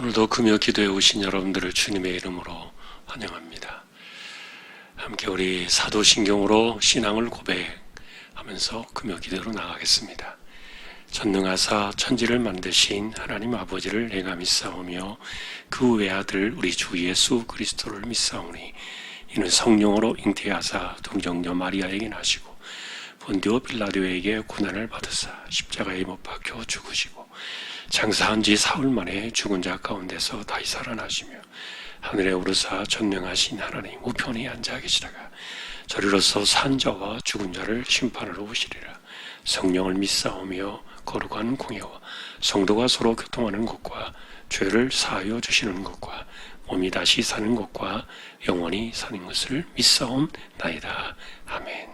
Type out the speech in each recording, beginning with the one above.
오늘도 금요 기도에 오신 여러분들을 주님의 이름으로 환영합니다. 함께 우리 사도신경으로 신앙을 고백하면서 금요 기도로 나가겠습니다. 전능하사 천지를 만드신 하나님 아버지를 내가 믿사오며 그 외아들 우리 주 예수 그리스도를 믿사오니 이는 성령으로 잉태하사 동정녀 마리아에게 나시고 본디오 빌라도에게 고난을 받으사 십자가에 못 박혀 죽으시고 장사한 지 사흘 만에 죽은 자 가운데서 다시 살아나시며 하늘에 오르사 전능하신 하나님 우편에 앉아 계시다가 저리로서 산 자와 죽은 자를 심판하러 오시리라. 성령을 믿사오며 거룩한 공예와 성도가 서로 교통하는 것과 죄를 사하여 주시는 것과 몸이 다시 사는 것과 영원히 사는 것을 믿사옵나이다. 아멘.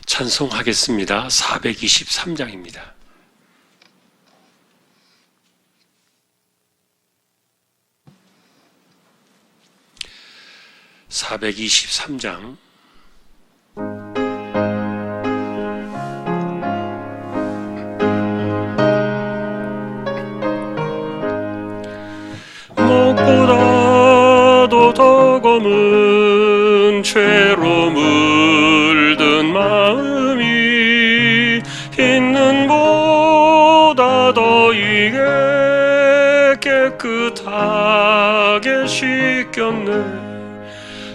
찬송하겠습니다. 423장입니다. (423장) 무엇보다도 더 검은 죄로 물든 마음이 있는 보다 더 이게 깨끗하게 씻겼네.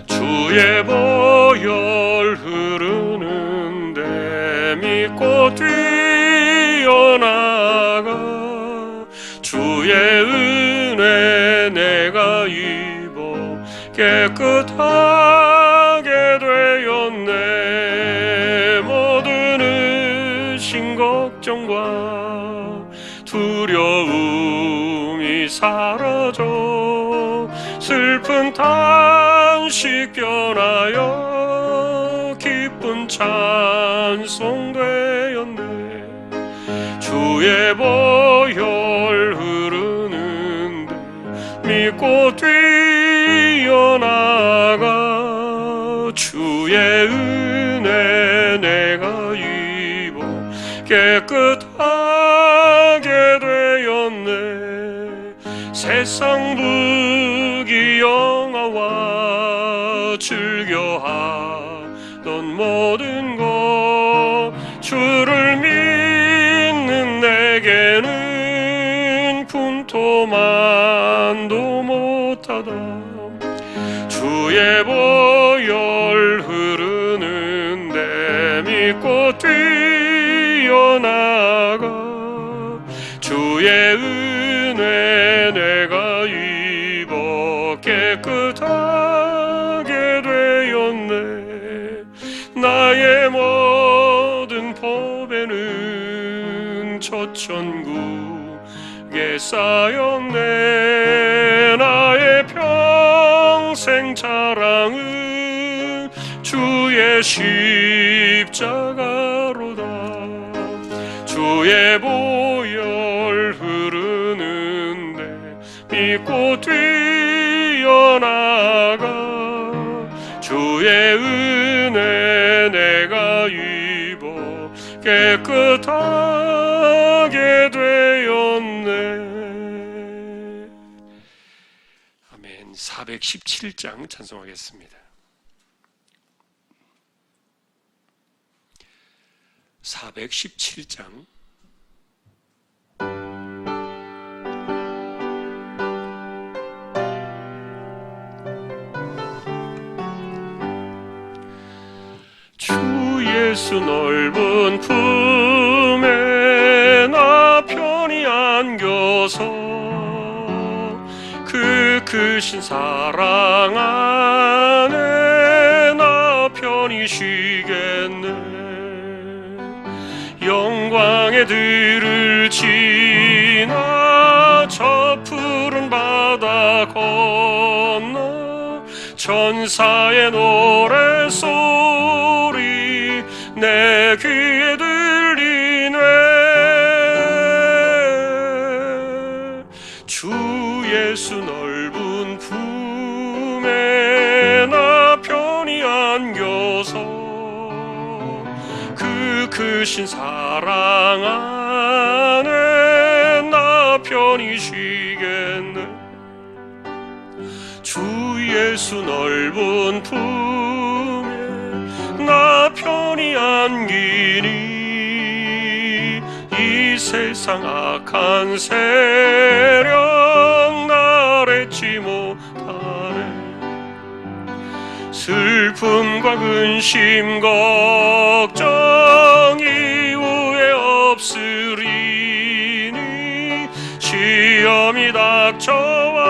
주의 보혈 흐르는데 믿고 뛰어나가 주의 은혜 내가 입어 깨끗하게 되었네. 모든 의심 걱정과 두려움이 사라져 슬픈 탄식 변하여 기쁜 찬송 되었네. 주의 보혈 흐르는데 믿고 뛰어나가 주의 은혜 내가 입어 깨끗하게 되었네. 세상 부귀영화와 즐겨하던 모든 것 주를 믿는 내게는 분토만도 못하다. 주의 보혈 흐르는데 믿고 뛰어나가 주의 은혜 내가 입어 깨끗하게 되었네. 나의 모든 법에는 천국에 쌓였네. 나의 평생 자랑은 주의 십자가로다. 주의 보혈 흐르는데 믿고 뛰어나가 주의 은혜 내가 입어 깨끗하게 되었네. 아멘. 417장 찬송하겠습니다. 417장 주 예수 넓은 품에 나 편히 안겨서 그 크신 사랑 안에 나 편히 쉬겠네. 영광의 들을 지나 저 푸른 바다 건너 천사의 노래소리 내 귀에 들리네. 주 예수 넓은 품에 나 편히 안겨서 그 크신 사랑 안에 편히 쉬겠네. 주 예수 넓은 품에 나 편히 안기니 이 세상 악한 세력 날 잊지 못하네. 슬픔과 근심 걱정 이후에 없으리니 시험이 닥쳐와도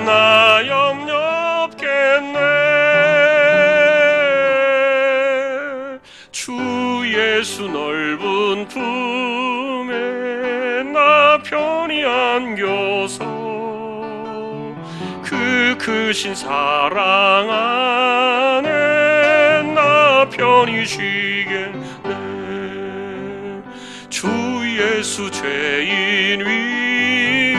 나 염려 없겠네. 주 예수 넓은 품에 나 편히 안겨서 그 크신 사랑 안에 나 편히 쉬겠네. 주 예수 죄인 위에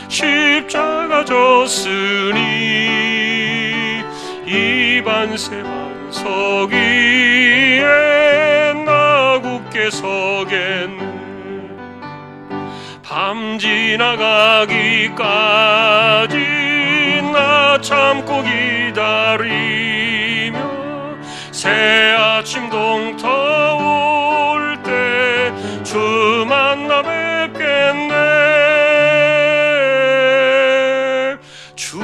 십자가 졌으니 이 반세 반석 위에 나 굳게 서겠네. 밤 지나가기까지 나 참고 기다리며 새 아침 동터 올 때 주 만나 뵙겠네. 주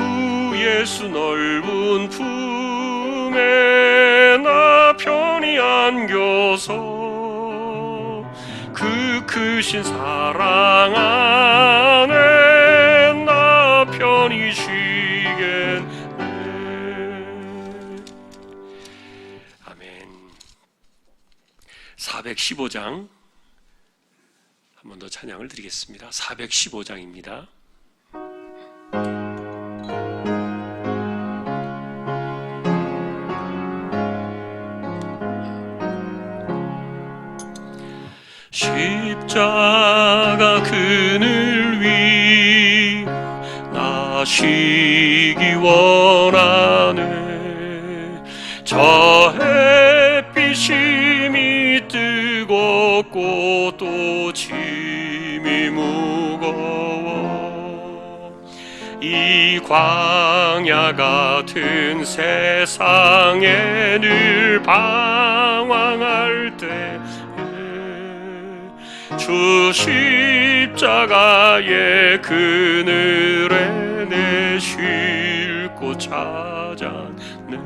예수 넓은 품에 나 편히 안겨서 그 크신 사랑 안에 나 편히 쉬겠네. 아멘. 415장 한 번 더 찬양을 드리겠습니다. 415장입니다. 십자가 그늘 위 나시기 원하네. 저 햇빛이 뜨겁고 또 짐이 무거워 이 광야 같은 세상에 늘 방황할 때 주 십자가의 그늘에 내 쉴 곳 찾았네.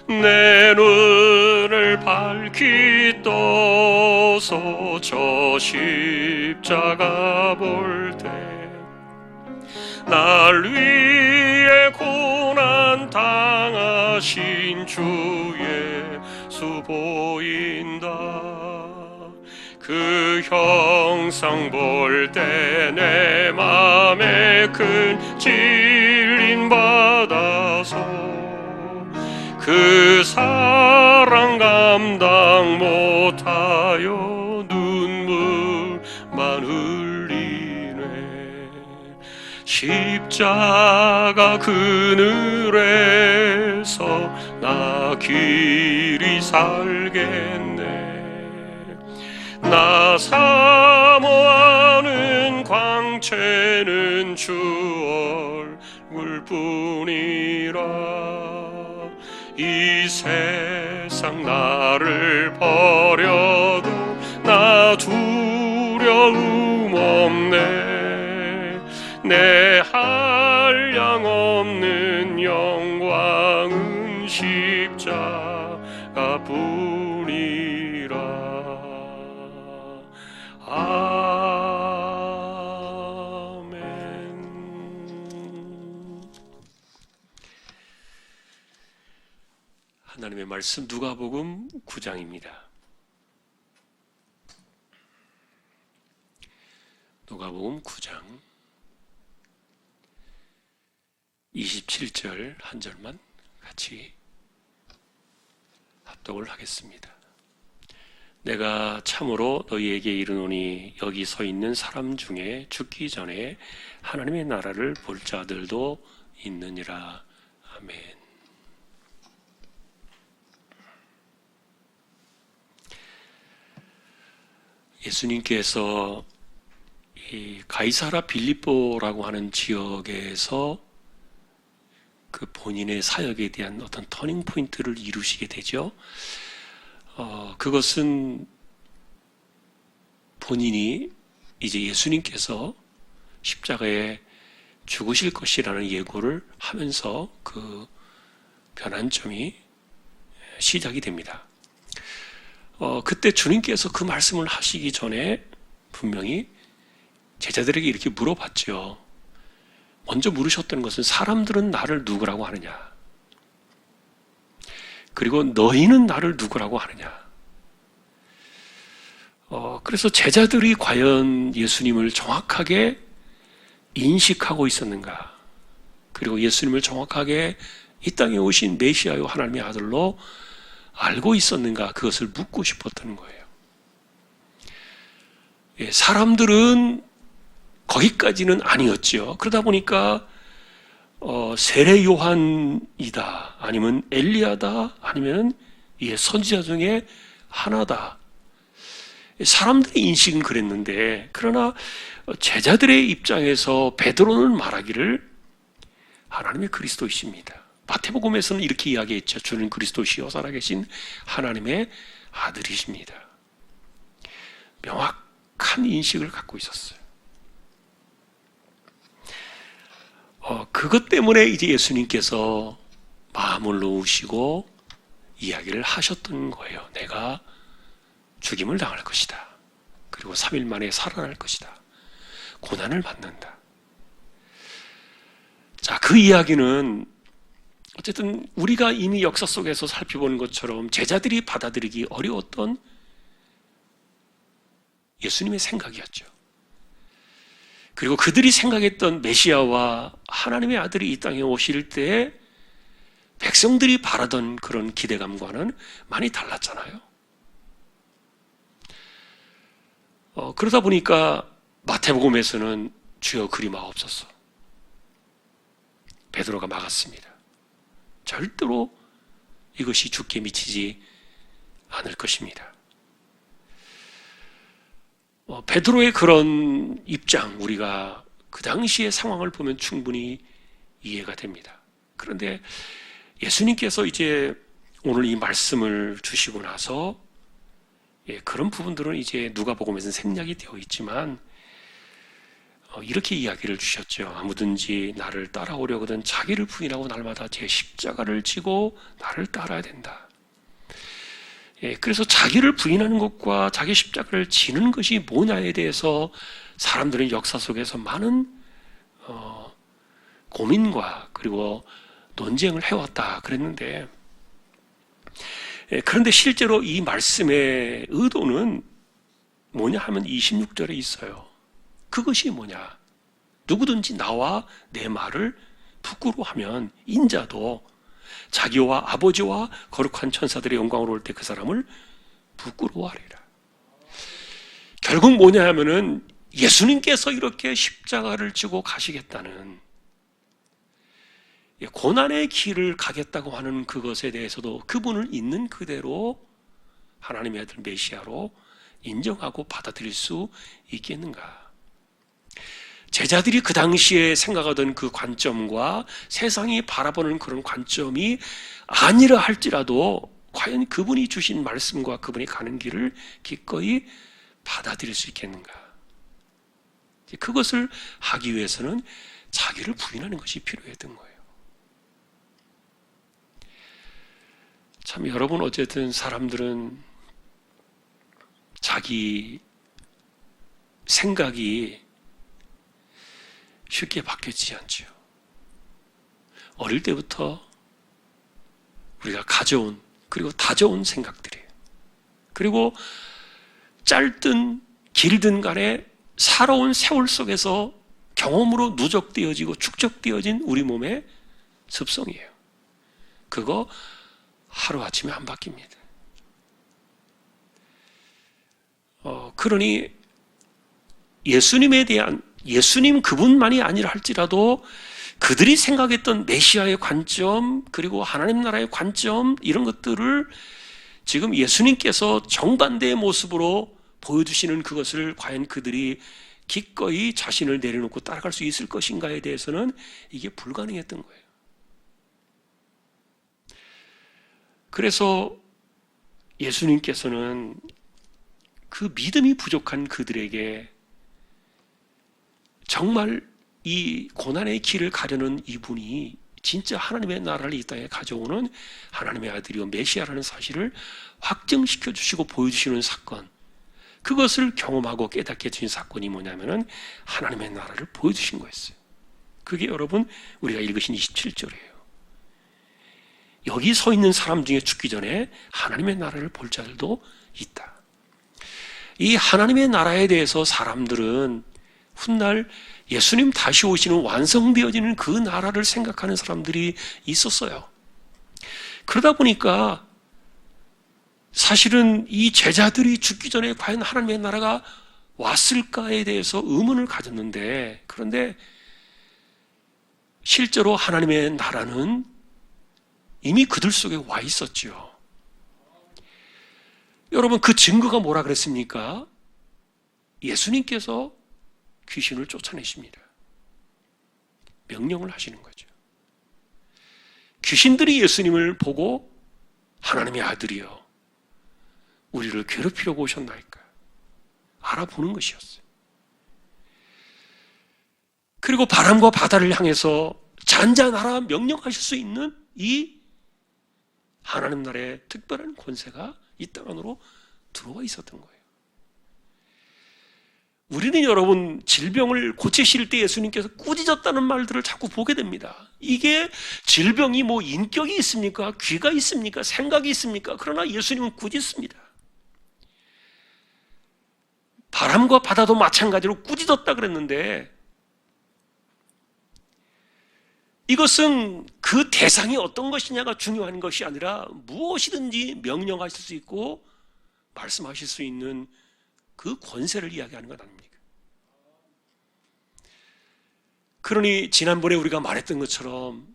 내 눈을 밝히 떠서 저 십자가 볼 때 날 위해 고난 당하신 주 예수 보인다. 그 형상 볼 때 내 맘에 큰 찔림 받아서 그 사랑 감당 못하여 눈물만 흘리네. 십자가 그늘에서 나 길이 살겠네. 나 사모하는 광채는 주 얼굴뿐이라. 이 세상 나를 버려도 나 두려움 없네. 내 한량 없는 영광은 십자가 뿐이라. 아멘. 하나님의 말씀 누가복음 9장입니다. 누가복음 9장 27절 한 절만 같이 합독을 하겠습니다. 내가 참으로 너희에게 이르노니 여기 서 있는 사람 중에 죽기 전에 하나님의 나라를 볼 자들도 있느니라. 아멘. 예수님께서 이 가이사라 빌립보라고 하는 지역에서 그 본인의 사역에 대한 어떤 터닝 포인트를 이루시게 되죠. 그것은 본인이 이제 예수님께서 십자가에 죽으실 것이라는 예고를 하면서 그 변환점이 시작이 됩니다. 그때 주님께서 그 말씀을 하시기 전에 분명히 제자들에게 이렇게 물어봤죠. 먼저 물으셨던 것은 사람들은 나를 누구라고 하느냐? 그리고 너희는 나를 누구라고 하느냐? 그래서 제자들이 과연 예수님을 정확하게 인식하고 있었는가? 그리고 예수님을 정확하게 이 땅에 오신 메시아요 하나님의 아들로 알고 있었는가? 그것을 묻고 싶었던 거예요. 사람들은 거기까지는 아니었죠. 그러다 보니까 세례 요한이다, 아니면 엘리야다, 아니면 선지자 중에 하나다. 사람들의 인식은 그랬는데, 그러나 제자들의 입장에서 베드로는 말하기를 하나님의 그리스도이십니다. 마태복음에서는 이렇게 이야기했죠. 주는 그리스도시요 살아계신 하나님의 아들이십니다. 명확한 인식을 갖고 있었어요. 그것 때문에 이제 예수님께서 마음을 놓으시고 이야기를 하셨던 거예요. 내가 죽임을 당할 것이다. 그리고 3일 만에 살아날 것이다. 고난을 받는다. 자, 그 이야기는 어쨌든 우리가 이미 역사 속에서 살펴보는 것처럼 제자들이 받아들이기 어려웠던 예수님의 생각이었죠. 그리고 그들이 생각했던 메시아와 하나님의 아들이 이 땅에 오실 때 백성들이 바라던 그런 기대감과는 많이 달랐잖아요. 그러다 보니까 마태복음에서는 주여 그리 마옵소서, 베드로가 막았습니다. 절대로 이것이 주께 미치지 않을 것입니다. 베드로의 그런 입장, 우리가 그 당시의 상황을 보면 충분히 이해가 됩니다. 그런데 예수님께서 이제 오늘 이 말씀을 주시고 나서 그런 부분들은 이제 누가복음에서는 생략이 되어 있지만 이렇게 이야기를 주셨죠. 아무든지 나를 따라오려거든 자기를 부인하고 날마다 제 십자가를 지고 나를 따라야 된다. 그래서 자기를 부인하는 것과 자기 십자가를 지는 것이 뭐냐에 대해서 사람들은 역사 속에서 많은 고민과 그리고 논쟁을 해왔다 그랬는데, 그런데 실제로 이 말씀의 의도는 뭐냐 하면 26절에 있어요. 그것이 뭐냐? 누구든지 나와 내 말을 부끄러워하면 인자도 자기와 아버지와 거룩한 천사들의 영광으로 올 때 그 사람을 부끄러워하리라. 결국 뭐냐 하면은 예수님께서 이렇게 십자가를 지고 가시겠다는, 고난의 길을 가겠다고 하는 그것에 대해서도 그분을 있는 그대로 하나님의 아들 메시아로 인정하고 받아들일 수 있겠는가? 제자들이 그 당시에 생각하던 그 관점과 세상이 바라보는 그런 관점이 아니라 할지라도 과연 그분이 주신 말씀과 그분이 가는 길을 기꺼이 받아들일 수 있겠는가? 그것을 하기 위해서는 자기를 부인하는 것이 필요했던 거예요. 참 여러분, 어쨌든 사람들은 자기 생각이 쉽게 바뀌지 않죠. 어릴 때부터 우리가 가져온 그리고 다져온 생각들이에요. 그리고 짧든 길든 간에 살아온 세월 속에서 경험으로 누적되어지고 축적되어진 우리 몸의 습성이에요. 그거 하루아침에 안 바뀝니다. 그러니 예수님에 대한, 예수님 그분만이 아니라 할지라도 그들이 생각했던 메시아의 관점, 그리고 하나님 나라의 관점, 이런 것들을 지금 예수님께서 정반대의 모습으로 보여주시는 그것을 과연 그들이 기꺼이 자신을 내려놓고 따라갈 수 있을 것인가에 대해서는 이게 불가능했던 거예요. 그래서 예수님께서는 그 믿음이 부족한 그들에게 정말 이 고난의 길을 가려는 이분이 진짜 하나님의 나라를 이 땅에 가져오는 하나님의 아들이요 메시아라는 사실을 확증시켜 주시고 보여주시는 사건, 그것을 경험하고 깨닫게 해주신 사건이 뭐냐면은 하나님의 나라를 보여주신 거였어요. 그게 여러분 우리가 읽으신 27절이에요. 여기 서 있는 사람 중에 죽기 전에 하나님의 나라를 볼 자들도 있다. 이 하나님의 나라에 대해서 사람들은 훗날 예수님 다시 오시는 완성되어지는 그 나라를 생각하는 사람들이 있었어요. 그러다 보니까 사실은 이 제자들이 죽기 전에 과연 하나님의 나라가 왔을까에 대해서 의문을 가졌는데, 그런데 실제로 하나님의 나라는 이미 그들 속에 와 있었죠. 여러분, 그 증거가 뭐라 그랬습니까? 예수님께서 귀신을 쫓아내십니다. 명령을 하시는 거죠. 귀신들이 예수님을 보고 하나님의 아들이여 우리를 괴롭히려고 오셨나이까 알아보는 것이었어요. 그리고 바람과 바다를 향해서 잔잔하라 명령하실 수 있는 이 하나님 나라의 특별한 권세가 이 땅 안으로 들어와 있었던 거예요. 우리는 여러분 질병을 고치실 때 예수님께서 꾸짖었다는 말들을 자꾸 보게 됩니다. 이게 질병이 뭐 인격이 있습니까? 귀가 있습니까? 생각이 있습니까? 그러나 예수님은 꾸짖습니다. 바람과 바다도 마찬가지로 꾸짖었다 그랬는데, 이것은 그 대상이 어떤 것이냐가 중요한 것이 아니라 무엇이든지 명령하실 수 있고 말씀하실 수 있는 그 권세를 이야기하는 것 아닙니까? 그러니 지난번에 우리가 말했던 것처럼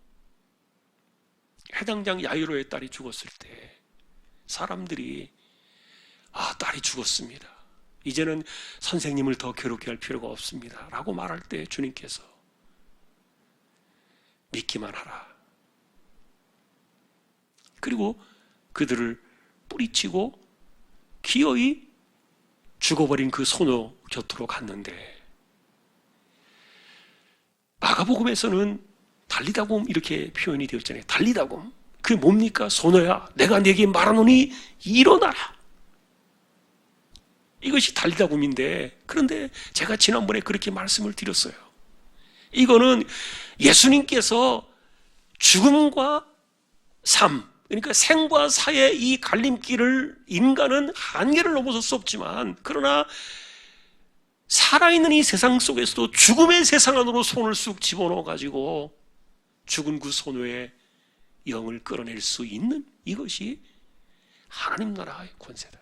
해당장 야이로의 딸이 죽었을 때 사람들이 딸이 죽었습니다. 이제는 선생님을 더 괴롭게 할 필요가 없습니다. 라고 말할 때 주님께서 믿기만 하라. 그리고 그들을 뿌리치고 기어이 죽어버린 그 소녀 곁으로 갔는데, 마가복음에서는 달리다곰 이렇게 표현이 되었잖아요. 달리다곰. 그게 뭡니까? 소녀야, 내가 네게 말하노니 일어나라. 이것이 달리다곰인데, 그런데 제가 지난번에 그렇게 말씀을 드렸어요. 이거는 예수님께서 죽음과 삶, 그러니까 생과 사의 이 갈림길을 인간은 한계를 넘어설 수 없지만, 그러나 살아있는 이 세상 속에서도 죽음의 세상 안으로 손을 쑥 집어넣어 가지고 죽은 그 소녀의 영을 끌어낼 수 있는 이것이 하나님 나라의 권세다.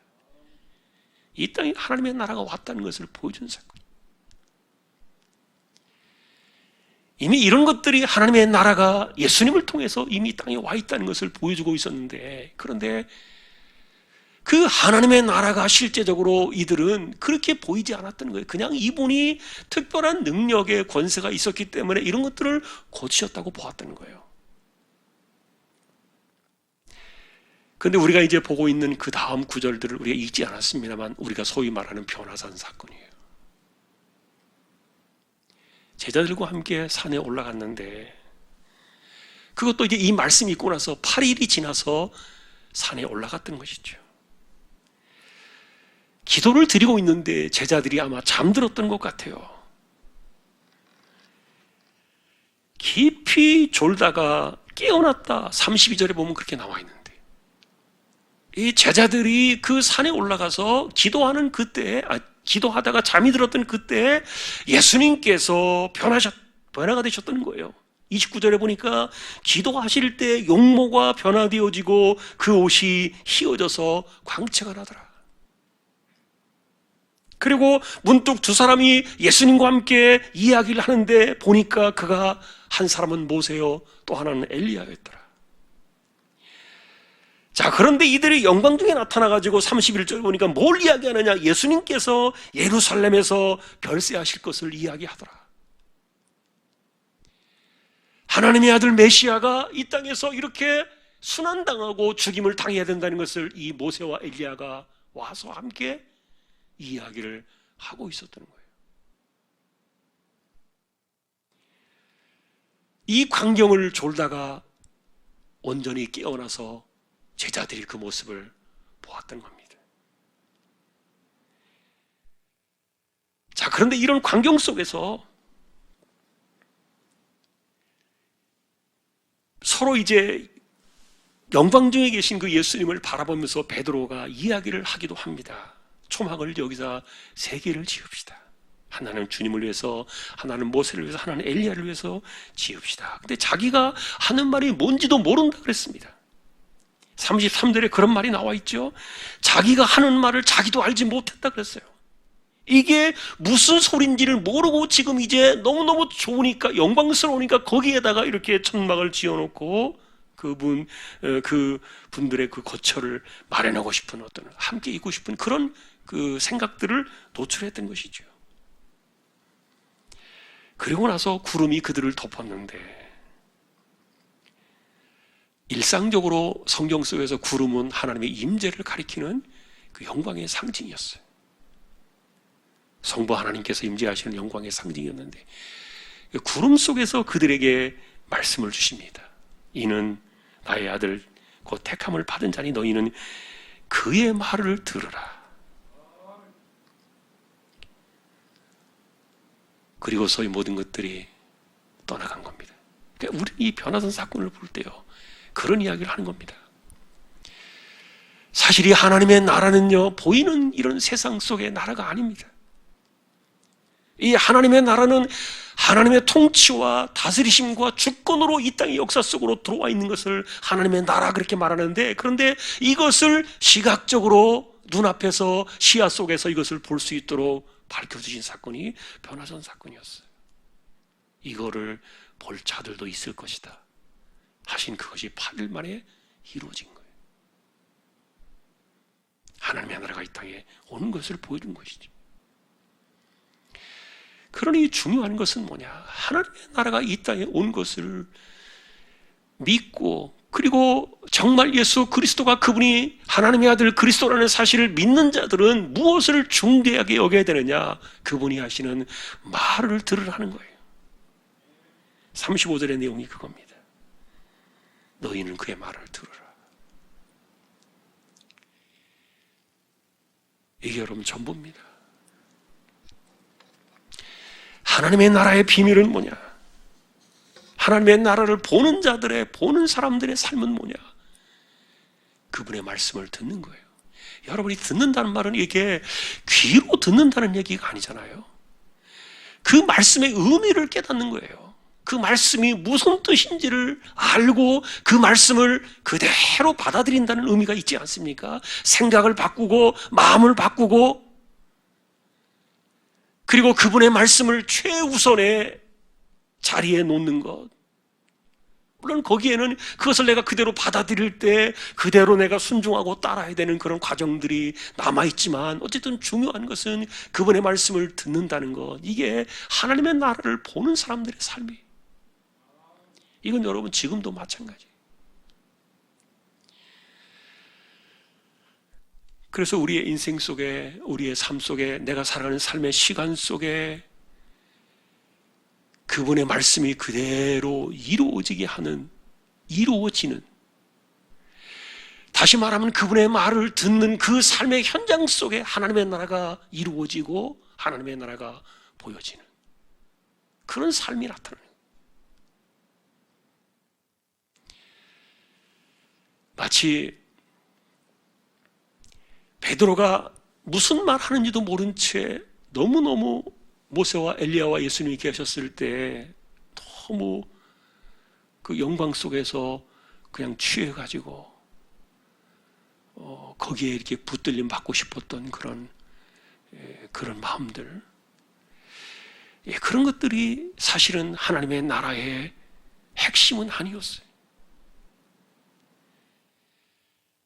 이 땅에 하나님의 나라가 왔다는 것을 보여준 사건. 이미 이런 것들이 하나님의 나라가 예수님을 통해서 이미 땅에 와 있다는 것을 보여주고 있었는데, 그런데 그 하나님의 나라가 실제적으로 이들은 그렇게 보이지 않았던 거예요. 그냥 이분이 특별한 능력의 권세가 있었기 때문에 이런 것들을 고치셨다고 보았다는 거예요. 그런데 우리가 이제 보고 있는 그 다음 구절들을 우리가 읽지 않았습니다만, 우리가 소위 말하는 변화산 사건이에요. 제자들과 함께 산에 올라갔는데, 그것도 이제 이 말씀이 있고 나서 8일이 지나서 산에 올라갔던 것이죠. 기도를 드리고 있는데 제자들이 아마 잠들었던 것 같아요. 깊이 졸다가 깨어났다. 32절에 보면 그렇게 나와 있는데, 이 제자들이 그 산에 올라가서 기도하는 그때, 기도하다가 잠이 들었던 그때 예수님께서 변화가 되셨던 거예요. 29절에 보니까 기도하실 때 용모가 변화되어지고 그 옷이 휘어져서 광채가 나더라. 그리고 문득 두 사람이 예수님과 함께 이야기를 하는데 보니까 그가 한 사람은 모세요, 또 하나는 엘리야였더라. 자, 그런데 이들이 영광 중에 나타나가지고 31절 보니까 뭘 이야기하느냐? 예수님께서 예루살렘에서 별세하실 것을 이야기하더라. 하나님의 아들 메시아가 이 땅에서 이렇게 순환당하고 죽임을 당해야 된다는 것을 이 모세와 엘리야가 와서 함께 이야기를 하고 있었던 거예요. 이 광경을 졸다가 온전히 깨어나서 제자들이 그 모습을 보았던 겁니다. 자, 그런데 이런 광경 속에서 서로 이제 영광 중에 계신 그 예수님을 바라보면서 베드로가 이야기를 하기도 합니다. 초막을 여기다 3개를 지읍시다. 하나는 주님을 위해서, 하나는 모세를 위해서, 하나는 엘리야를 위해서 지읍시다. 근데 자기가 하는 말이 뭔지도 모른다 그랬습니다. 33절에 그런 말이 나와 있죠. 자기가 하는 말을 자기도 알지 못했다 그랬어요. 이게 무슨 소린지를 모르고 지금 이제 너무너무 좋으니까, 영광스러우니까 거기에다가 이렇게 천막을 지어놓고 그 분들의 그 거처를 마련하고 싶은 어떤, 함께 있고 싶은 그런 그 생각들을 노출했던 것이죠. 그리고 나서 구름이 그들을 덮었는데, 일상적으로 성경 속에서 구름은 하나님의 임재를 가리키는 그 영광의 상징이었어요. 성부 하나님께서 임재하시는 영광의 상징이었는데, 구름 속에서 그들에게 말씀을 주십니다. 이는 나의 아들 곧 택함을 받은 자니 너희는 그의 말을 들으라. 그리고서 이 모든 것들이 떠나간 겁니다. 그러니까 우리는 이 변화선 사건을 볼 때요, 그런 이야기를 하는 겁니다. 사실 이 하나님의 나라는요, 보이는 이런 세상 속의 나라가 아닙니다. 이 하나님의 나라는 하나님의 통치와 다스리심과 주권으로 이 땅의 역사 속으로 들어와 있는 것을 하나님의 나라 그렇게 말하는데, 그런데 이것을 시각적으로 눈앞에서 시야 속에서 이것을 볼 수 있도록 밝혀주신 사건이 변화선 사건이었어요. 이거를 볼 자들도 있을 것이다 하신 그것이 8일 만에 이루어진 거예요. 하나님의 나라가 이 땅에 오는 것을 보여준 것이죠. 그러니 중요한 것은 뭐냐? 하나님의 나라가 이 땅에 온 것을 믿고, 그리고 정말 예수 그리스도가 그분이 하나님의 아들 그리스도라는 사실을 믿는 자들은 무엇을 중대하게 여겨야 되느냐? 그분이 하시는 말을 들으라는 거예요. 35절의 내용이 그겁니다. 너희는 그의 말을 들으라. 이게 여러분 전부입니다. 하나님의 나라의 비밀은 뭐냐? 하나님의 나라를 보는 자들의, 보는 사람들의 삶은 뭐냐? 그분의 말씀을 듣는 거예요. 여러분이 듣는다는 말은 이게 귀로 듣는다는 얘기가 아니잖아요. 그 말씀의 의미를 깨닫는 거예요. 그 말씀이 무슨 뜻인지를 알고 그 말씀을 그대로 받아들인다는 의미가 있지 않습니까? 생각을 바꾸고 마음을 바꾸고, 그리고 그분의 말씀을 최우선의 자리에 놓는 것. 물론 거기에는 그것을 내가 그대로 받아들일 때 그대로 내가 순종하고 따라야 되는 그런 과정들이 남아있지만, 어쨌든 중요한 것은 그분의 말씀을 듣는다는 것. 이게 하나님의 나라를 보는 사람들의 삶이에요. 이건 여러분 지금도 마찬가지예요. 그래서 우리의 인생 속에, 우리의 삶 속에, 내가 살아가는 삶의 시간 속에 그분의 말씀이 그대로 이루어지는, 다시 말하면 그분의 말을 듣는 그 삶의 현장 속에 하나님의 나라가 이루어지고 하나님의 나라가 보여지는 그런 삶이 나타나는 거예요. 마치 베드로가 무슨 말 하는지도 모른 채 너무너무 모세와 엘리야와 예수님이 계셨을 때 너무 그 영광 속에서 그냥 취해가지고 거기에 이렇게 붙들림 받고 싶었던 그런 마음들, 그런 것들이 사실은 하나님의 나라의 핵심은 아니었어요.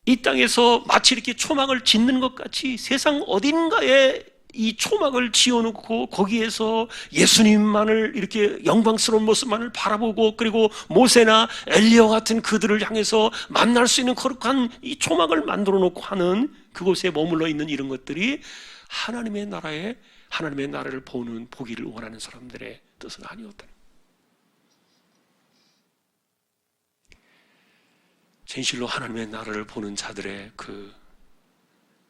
이 땅에서 마치 이렇게 초막을 짓는 것 같이 세상 어딘가에 이 초막을 지어놓고 거기에서 예수님만을 이렇게 영광스러운 모습만을 바라보고, 그리고 모세나 엘리야 같은 그들을 향해서 만날 수 있는 거룩한 이 초막을 만들어 놓고 하는 그곳에 머물러 있는 이런 것들이 하나님의 나라를 보기를 원하는 사람들의 뜻은 아니었다. 진실로 하나님의 나라를 보는 자들의 그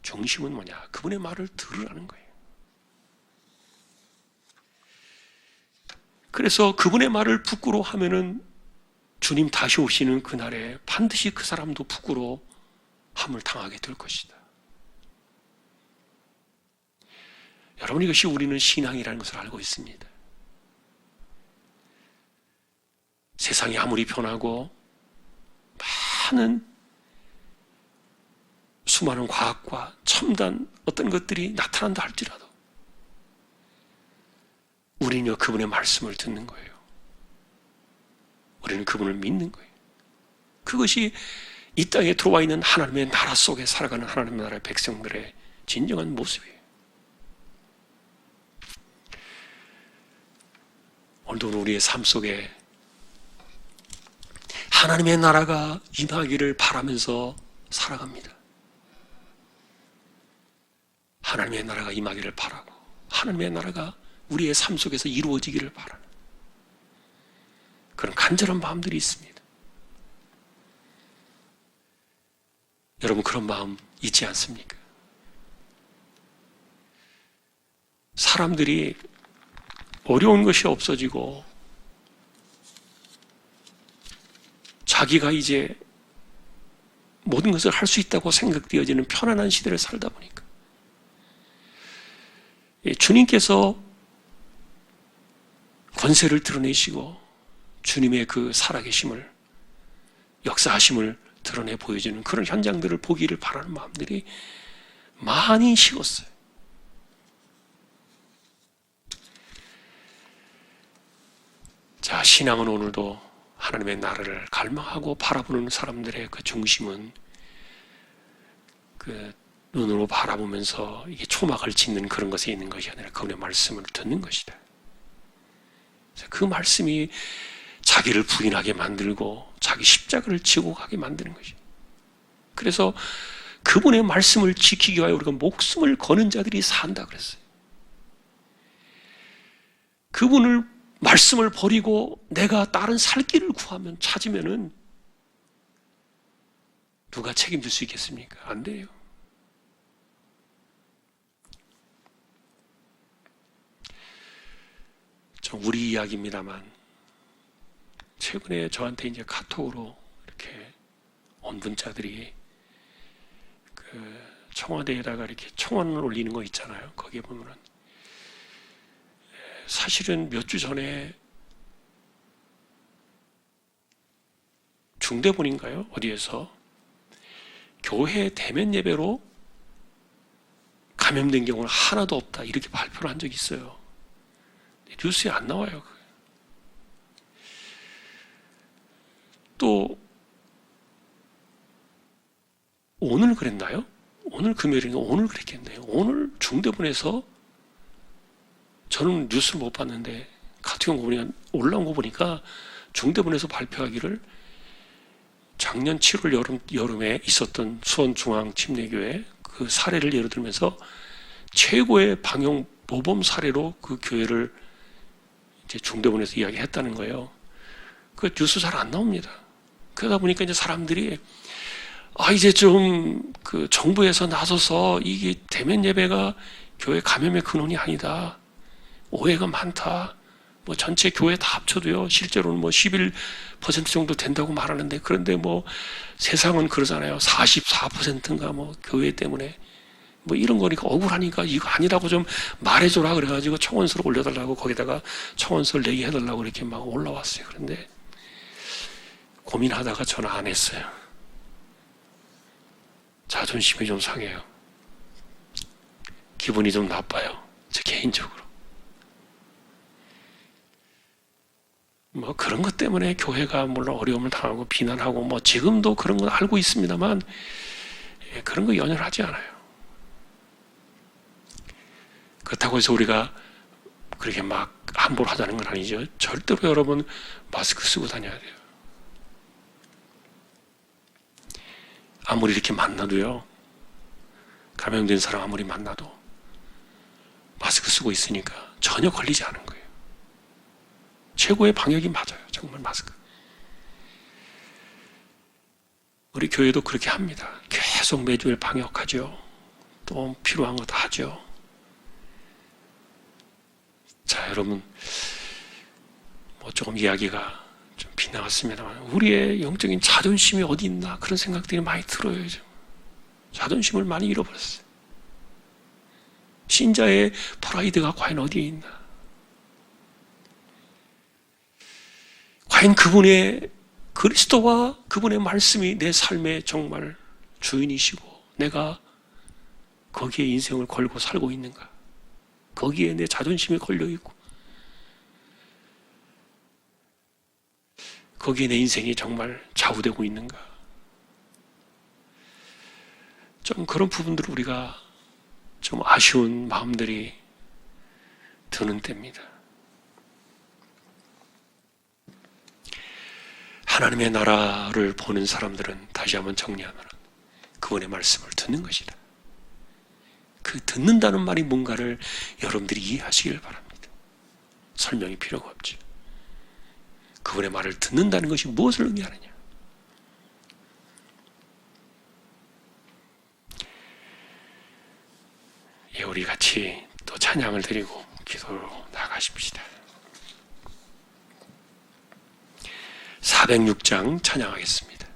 중심은 뭐냐? 그분의 말을 들으라는 거예요. 그래서 그분의 말을 부끄러워하면은 주님 다시 오시는 그날에 반드시 그 사람도 부끄러움을 당하게 될 것이다. 여러분, 이것이 우리는 신앙이라는 것을 알고 있습니다. 세상이 아무리 변하고 많은 수많은 과학과 첨단 어떤 것들이 나타난다 할지라도 우리는요, 그분의 말씀을 듣는 거예요. 우리는 그분을 믿는 거예요. 그것이 이 땅에 들어와 있는 하나님의 나라 속에 살아가는 하나님의 나라의 백성들의 진정한 모습이에요. 오늘도 우리의 삶 속에 하나님의 나라가 임하기를 바라면서 살아갑니다. 하나님의 나라가 임하기를 바라고 하나님의 나라가 우리의 삶 속에서 이루어지기를 바라는 그런 간절한 마음들이 있습니다. 여러분, 그런 마음 있지 않습니까? 사람들이 어려운 것이 없어지고 자기가 이제 모든 것을 할 수 있다고 생각되어지는 편안한 시대를 살다 보니까 주님께서 권세를 드러내시고 주님의 그 살아계심을, 역사하심을 드러내 보여주는 그런 현장들을 보기를 바라는 마음들이 많이 식었어요. 자, 신앙은 오늘도 하나님의 나라를 갈망하고 바라보는 사람들의 그 중심은 그 눈으로 바라보면서 이게 초막을 짓는 그런 것에 있는 것이 아니라 그분의 말씀을 듣는 것이다. 그 말씀이 자기를 부인하게 만들고 자기 십자가를 지고 가게 만드는 것이에요. 그래서 그분의 말씀을 지키기 위하여 우리가 목숨을 거는 자들이 산다 그랬어요. 그분을 말씀을 버리고 내가 다른 살 길을 찾으면은 누가 책임질 수 있겠습니까? 안 돼요. 우리 이야기입니다만 최근에 저한테 이제 카톡으로 이렇게 온 문자들이 그 청와대에다가 이렇게 청원을 올리는 거 있잖아요. 거기에 보면은 사실은 몇 주 전에 중대본인가요? 어디에서 교회 대면 예배로 감염된 경우는 하나도 없다 이렇게 발표를 한 적이 있어요. 뉴스에 안 나와요. 또 오늘 그랬나요? 오늘 금요일인가? 오늘 그랬겠네요. 오늘 중대본에서 저는 뉴스를 못 봤는데 카톡 올라온 거 보니까 중대본에서 발표하기를 작년 7월 여름에 있었던 수원중앙침례교회 그 사례를 예로 들면서 최고의 방역 모범 사례로 그 교회를 이제 중대본에서 이야기했다는 거예요. 그 뉴스 잘 안 나옵니다. 그러다 보니까 이제 사람들이 이제 좀 그 정부에서 나서서 이게 대면 예배가 교회 감염의 근원이 아니다. 오해가 많다. 뭐 전체 교회 다 합쳐도요, 실제로는 뭐 11% 정도 된다고 말하는데, 그런데 뭐 세상은 그러잖아요. 44%인가 뭐 교회 때문에 뭐 이런 거니까 억울하니까 이거 아니라고 좀 말해줘라 그래가지고 청원서를 올려달라고 거기다가 청원서를 내게 해달라고 이렇게 막 올라왔어요. 그런데 고민하다가 전화 안 했어요. 자존심이 좀 상해요. 기분이 좀 나빠요. 제 개인적으로. 뭐 그런 것 때문에 교회가 물론 어려움을 당하고 비난하고 뭐 지금도 그런 건 알고 있습니다만 그런 거 연연하지 않아요. 그렇다고 해서 우리가 그렇게 막 함부로 하자는 건 아니죠. 절대로 여러분 마스크 쓰고 다녀야 돼요. 아무리 이렇게 만나도요, 감염된 사람 아무리 만나도 마스크 쓰고 있으니까 전혀 걸리지 않은 거예요. 최고의 방역이 맞아요. 정말 마스크. 우리 교회도 그렇게 합니다. 계속 매주일 방역하죠. 또 필요한 거 다 하죠. 자, 여러분, 뭐 조금 이야기가 좀 빗나갔습니다만 우리의 영적인 자존심이 어디 있나 그런 생각들이 많이 들어요. 요즘 자존심을 많이 잃어버렸어요. 신자의 프라이드가 과연 어디에 있나? 과연 그분의 그리스도와 그분의 말씀이 내 삶의 정말 주인이시고 내가 거기에 인생을 걸고 살고 있는가? 거기에 내 자존심이 걸려있고 거기에 내 인생이 정말 좌우되고 있는가? 좀 그런 부분들을 우리가 좀 아쉬운 마음들이 드는 때입니다. 하나님의 나라를 보는 사람들은 다시 한번 정리하면 그분의 말씀을 듣는 것이다. 그 듣는다는 말이 뭔가를 여러분들이 이해하시길 바랍니다. 설명이 필요가 없죠. 그분의 말을 듣는다는 것이 무엇을 의미하느냐? 예, 우리 같이 또 찬양을 드리고 기도로 나가십시다. 406장 찬양하겠습니다.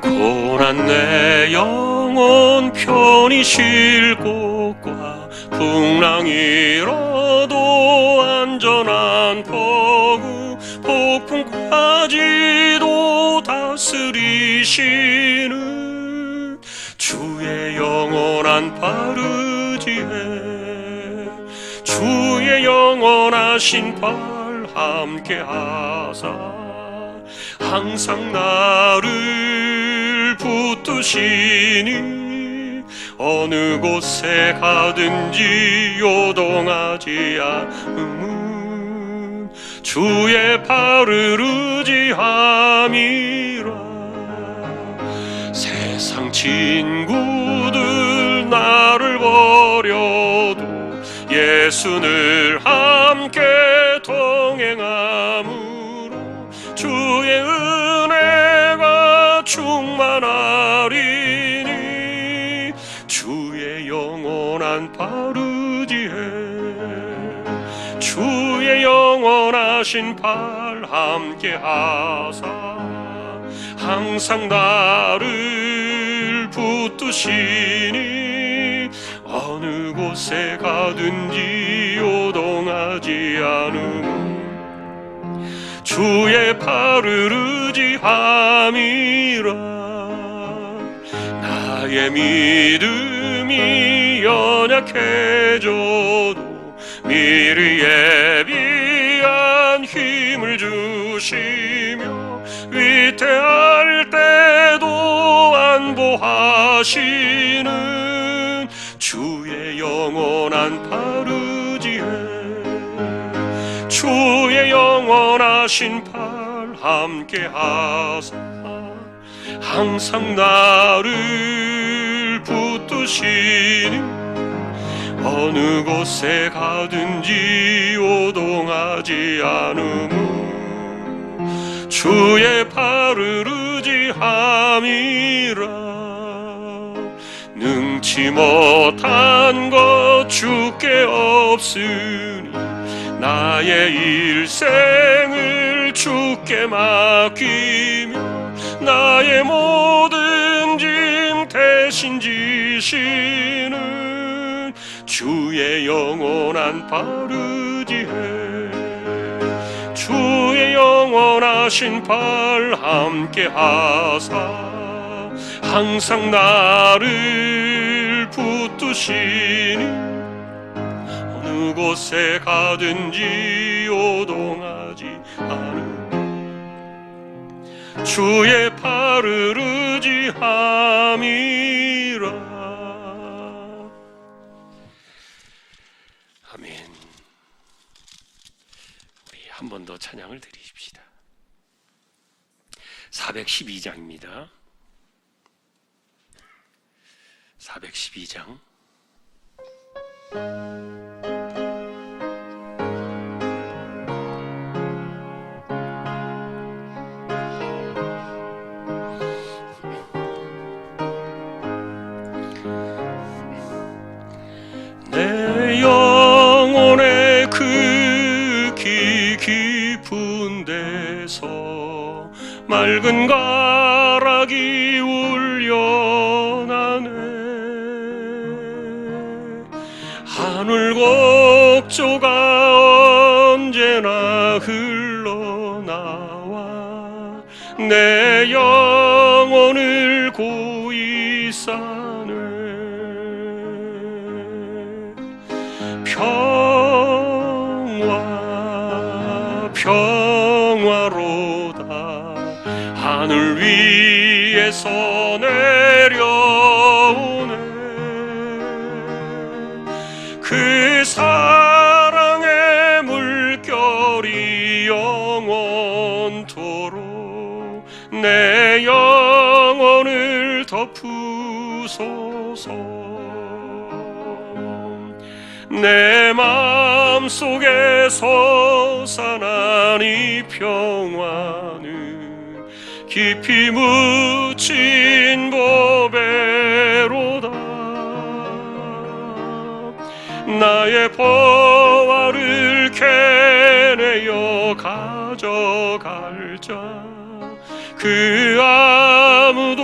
고난 내 영혼 편히 쉴 곳과 풍랑 일어도 안전한 포구 폭풍까지도 다스리시는 주의 영원한 바르지에 주의 영원하신 발 함께하사 항상 나를 붙드시니 어느 곳에 가든지 요동하지 않음은 주의 발을 의지함이라. 세상 친구들 나를 버려도 예수를 함께 동행함으로 주의 은혜가 충만하리니 주의 영원한 바르지에 주의 영원하신 발 함께하사 항상 나를 붙드시니 어느 곳에 가든지 요동하지 않음 주의 발을 의지함이라. 나의 믿음이 연약해져도 미리 예비한 힘을 주시며 위태할 때도 안보하시는 주의 영원한 바르지에 주의 영원하신 발 함께하사 항상 나를 붙드시니 어느 곳에 가든지 요동하지 않음은 주의 발을 의지함이라. 능치 못한 것 주께 없으니 나의 일생을 주께 맡기며 나의 모든 짐 대신 지시는 주의 영원한 바르지에 주의 영원하신 발 함께하사 항상 나를 붙드시니 어느 곳에 가든지 요동하지 않으니 주의 팔을 의지함이라. 아멘. 우리 한 번 더 찬양을 드리십시다. 412장입니다. 412장. 내 영혼의 그 깊은 데서 맑은 가락이 울려나네. 하늘 곡조가 언제나 흘러나와 내 영혼을 고이 싸네. 평화로다 하늘 위에서 내려오네. 그 사랑의 물결이 영원토록 내 영혼을 덮으소서. 내 마음속에 솟아난 이 평화는 깊이 묻힌 보배로다. 나의 보화를 캐내어 가져갈 자 그 아무도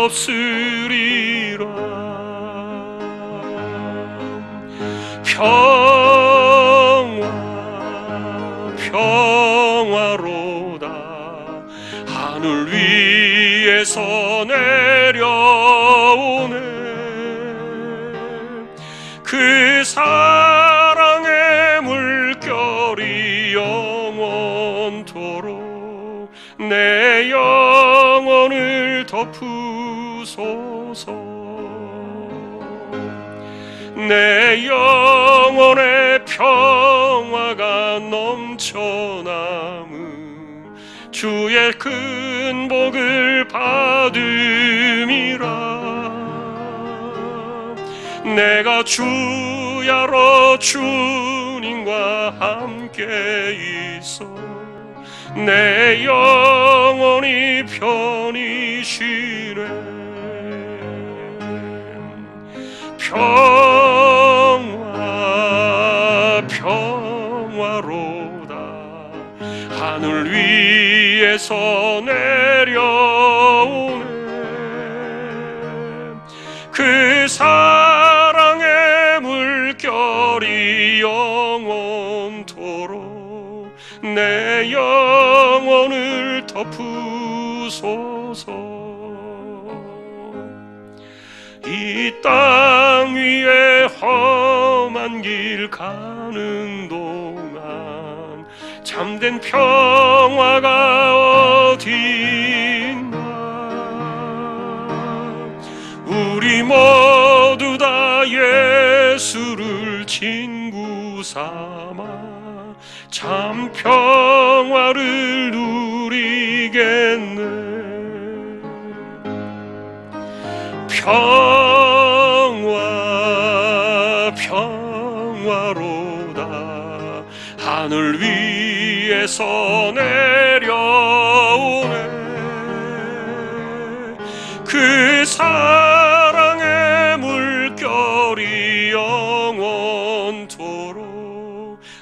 없으리라. 평화로다 하늘 위에서 내려오네. 그 사랑의 물결이 영원토록 내 영혼을 덮으소서. 내 영혼의 평화가 넘쳐남은 주의 큰 복을 받음이라. 내가 주야로 주님과 함께 있어 내 영혼이 편히 쉬네. 평화로다 하늘 위에서 내려오네. 그 사랑의 물결이 영원토록 내 영혼을 덮으소서. 이 땅 위에 험한 길 가는 동안 참된 평화가 어디 있나. 우리 모두 다 예수를 친구 삼아 참 평화를 누리겠네. 평화로다 하늘 위에서 내려오네. 그 사랑의 물결이 영원토록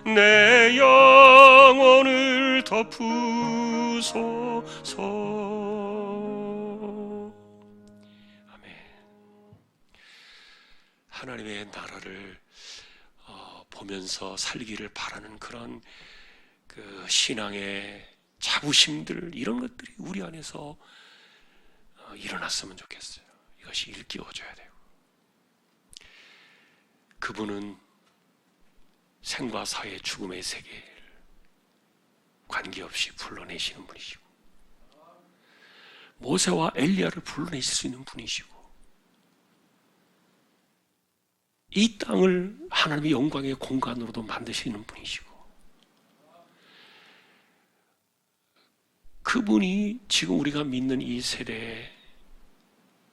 내 영혼을 덮으소서. 하나님의 나라를 보면서 살기를 바라는 그런 그 신앙의 자부심들, 이런 것들이 우리 안에서 일어났으면 좋겠어요. 이것이 일깨워져야 돼요. 그분은 생과 사의 죽음의 세계를 관계없이 불러내시는 분이시고, 모세와 엘리야를 불러내실 수 있는 분이시고, 이 땅을 하나님의 영광의 공간으로도 만드시는 분이시고, 그분이 지금 우리가 믿는 이 세대에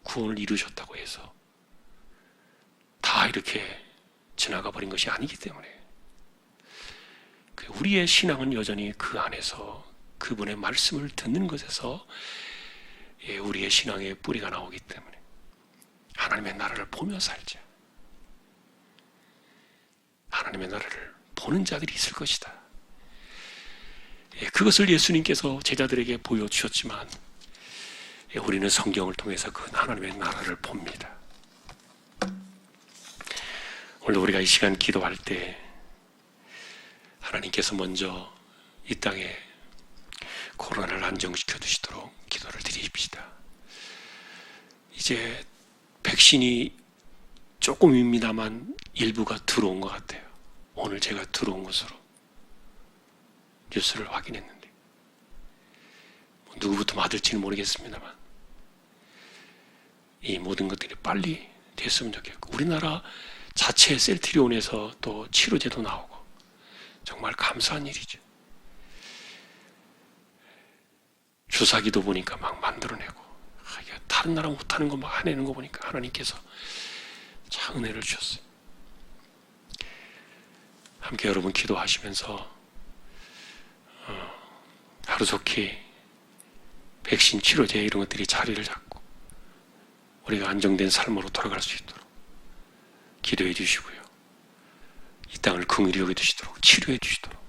구원을 이루셨다고 해서 다 이렇게 지나가 버린 것이 아니기 때문에 우리의 신앙은 여전히 그 안에서 그분의 말씀을 듣는 것에서 우리의 신앙의 뿌리가 나오기 때문에 하나님의 나라를 보며 살자. 하나님의 나라를 보는 자들이 있을 것이다. 그것을 예수님께서 제자들에게 보여주셨지만 우리는 성경을 통해서 그 하나님의 나라를 봅니다. 오늘도 우리가 이 시간 기도할 때 하나님께서 먼저 이 땅에 코로나를 안정시켜 주시도록 기도를 드립시다. 이제 백신이 조금입니다만 일부가 들어온 것 같아요. 오늘 제가 들어온 것으로 뉴스를 확인했는데, 누구부터 맞을지는 모르겠습니다만 이 모든 것들이 빨리 됐으면 좋겠고, 우리나라 자체 셀트리온에서 또 치료제도 나오고 정말 감사한 일이죠. 주사기도 보니까 막 만들어내고, 다른 나라 못하는 거 막 해내는 거 보니까 하나님께서 참 은혜를 주셨어요. 함께 여러분 기도하시면서 하루속히 백신 치료제 이런 것들이 자리를 잡고 우리가 안정된 삶으로 돌아갈 수 있도록 기도해 주시고요, 이 땅을 긍휼히 여겨 주시도록 치료해 주시도록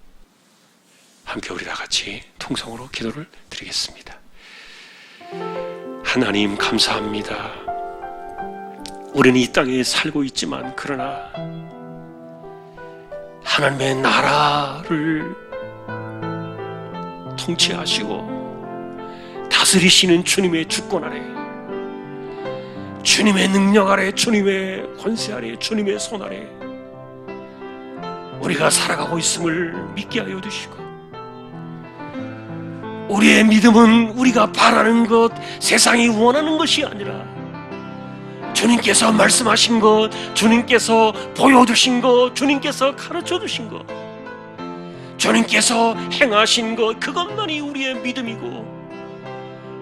함께 우리 다 같이 통성으로 기도를 드리겠습니다. 하나님 감사합니다. 우리는 이 땅에 살고 있지만 그러나 하나님의 나라를 통치하시고 다스리시는 주님의 주권 아래, 주님의 능력 아래, 주님의 권세 아래, 주님의 손 아래 우리가 살아가고 있음을 믿게 하여 주시고, 우리의 믿음은 우리가 바라는 것, 세상이 원하는 것이 아니라 주님께서 말씀하신 것, 주님께서 보여주신 것, 주님께서 가르쳐주신 것, 주님께서 행하신 것, 그것만이 우리의 믿음이고,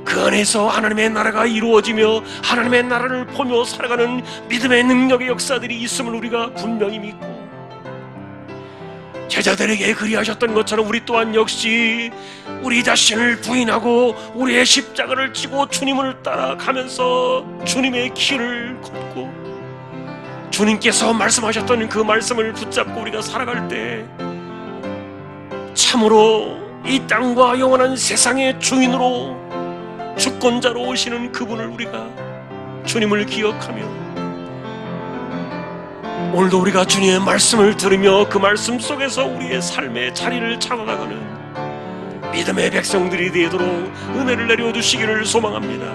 그 안에서 하나님의 나라가 이루어지며 하나님의 나라를 보며 살아가는 믿음의 능력의 역사들이 있음을 우리가 분명히 믿고, 제자들에게 그리하셨던 것처럼 우리 또한 역시 우리 자신을 부인하고 우리의 십자가를 지고 주님을 따라가면서 주님의 길을 걷고 주님께서 말씀하셨던 그 말씀을 붙잡고 우리가 살아갈 때 참으로 이 땅과 영원한 세상의 주인으로 주권자로 오시는 그분을 우리가 주님을 기억하며, 오늘도 우리가 주님의 말씀을 들으며 그 말씀 속에서 우리의 삶의 자리를 찾아나가는 믿음의 백성들이 되도록 은혜를 내려주시기를 소망합니다.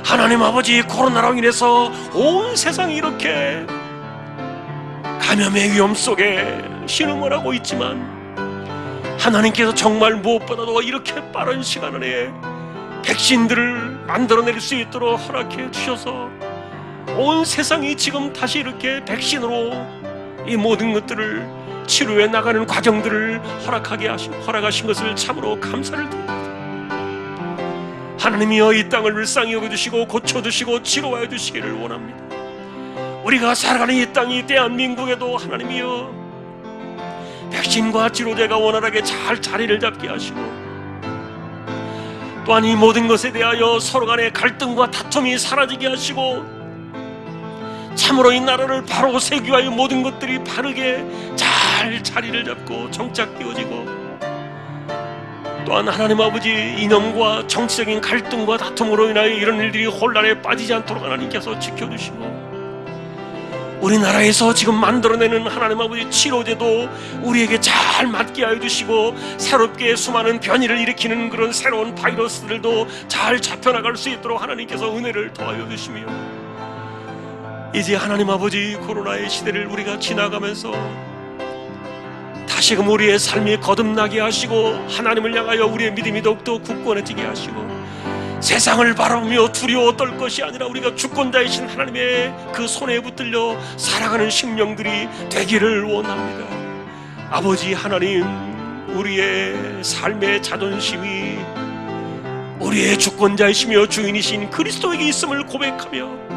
하나님 아버지, 코로나로 인해서 온 세상이 이렇게 감염의 위험 속에 신음을 하고 있지만 하나님께서 정말 무엇보다도 이렇게 빠른 시간 안에 백신들을 만들어낼 수 있도록 허락해 주셔서 온 세상이 지금 다시 이렇게 백신으로 이 모든 것들을 치료해 나가는 과정들을 허락하신 것을 참으로 감사를 드립니다. 하나님이여, 이 땅을 불쌍히 여겨주시고 고쳐주시고 치료하여 주시기를 원합니다. 우리가 살아가는 이 땅이 대한민국에도 하나님이여 백신과 치료제가 원활하게 잘 자리를 잡게 하시고, 또한 이 모든 것에 대하여 서로 간의 갈등과 다툼이 사라지게 하시고, 참으로 이 나라를 바로 세기 위하여 모든 것들이 바르게 잘 자리를 잡고 정착되어지고, 또한 하나님 아버지, 이념과 정치적인 갈등과 다툼으로 인하여 이런 일들이 혼란에 빠지지 않도록 하나님께서 지켜주시고, 우리나라에서 지금 만들어내는 하나님 아버지 치료제도 우리에게 잘 맞게 하여 주시고, 새롭게 수많은 변이를 일으키는 그런 새로운 바이러스들도 잘 잡혀나갈 수 있도록 하나님께서 은혜를 더하여 주시며, 이제 하나님 아버지 코로나의 시대를 우리가 지나가면서 다시금 우리의 삶이 거듭나게 하시고, 하나님을 향하여 우리의 믿음이 더욱더 굳건해지게 하시고, 세상을 바라보며 두려워 떨 것이 아니라 우리가 주권자이신 하나님의 그 손에 붙들려 살아가는 심령들이 되기를 원합니다. 아버지 하나님, 우리의 삶의 자존심이 우리의 주권자이시며 주인이신 그리스도에게 있음을 고백하며,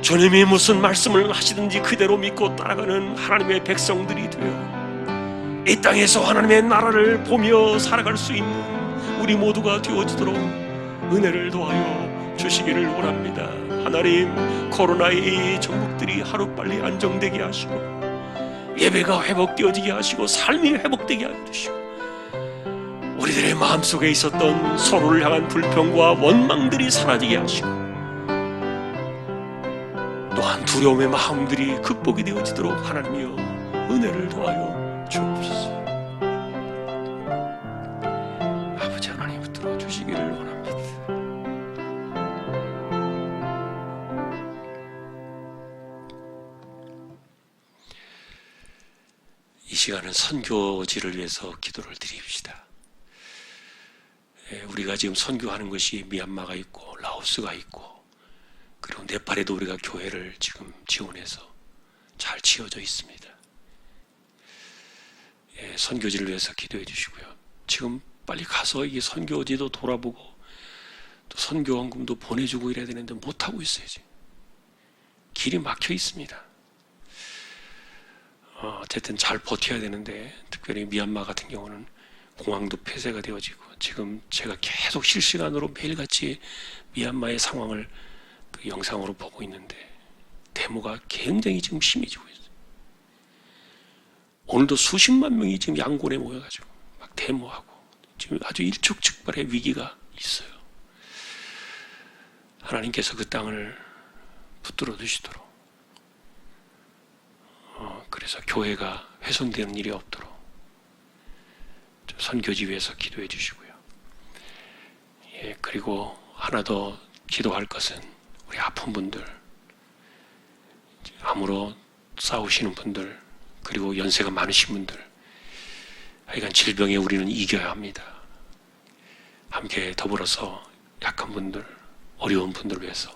주님이 무슨 말씀을 하시든지 그대로 믿고 따라가는 하나님의 백성들이 되어 이 땅에서 하나님의 나라를 보며 살아갈 수 있는 우리 모두가 되어지도록 은혜를 더하여 주시기를 원합니다. 하나님, 코로나의 이 전국들이 하루빨리 안정되게 하시고, 예배가 회복되어지게 하시고, 삶이 회복되게 하여 주시고, 우리들의 마음속에 있었던 서로를 향한 불평과 원망들이 사라지게 하시고, 또한 두려움의 마음들이 극복이 되어지도록 하나님이여 은혜를 더하여 주옵소서. 아버지 하나님 붙들어 주시기를 원합니다. 이 시간은 선교지를 위해서 기도를 드립시다. 우리가 지금 선교하는 것이 미얀마가 있고 라오스가 있고, 그리고 네팔에도 우리가 교회를 지금 지원해서 잘 지어져 있습니다. 선교지를 위해서 기도해 주시고요. 지금 빨리 가서 이 선교지도 돌아보고 또 선교원금도 보내주고 이래야 되는데 못하고 있어요. 지금 길이 막혀 있습니다. 어쨌든 잘 버텨야 되는데, 특별히 미얀마 같은 경우는 공항도 폐쇄가 되어지고, 지금 제가 계속 실시간으로 매일같이 미얀마의 상황을 그 영상으로 보고 있는데 데모가 굉장히 지금 심해지고 있어요. 오늘도 수십만 명이 지금 양곤에 모여가지고 막 데모하고 지금 아주 일촉즉발의 위기가 있어요. 하나님께서 그 땅을 붙들어 두시도록, 그래서 교회가 훼손되는 일이 없도록 선교지 위해서 기도해 주시고요. 그리고 하나 더 기도할 것은 우리 아픈 분들, 암으로 싸우시는 분들, 그리고 연세가 많으신 분들, 하여간 질병에 우리는 이겨야 합니다. 함께 더불어서 약한 분들, 어려운 분들을 위해서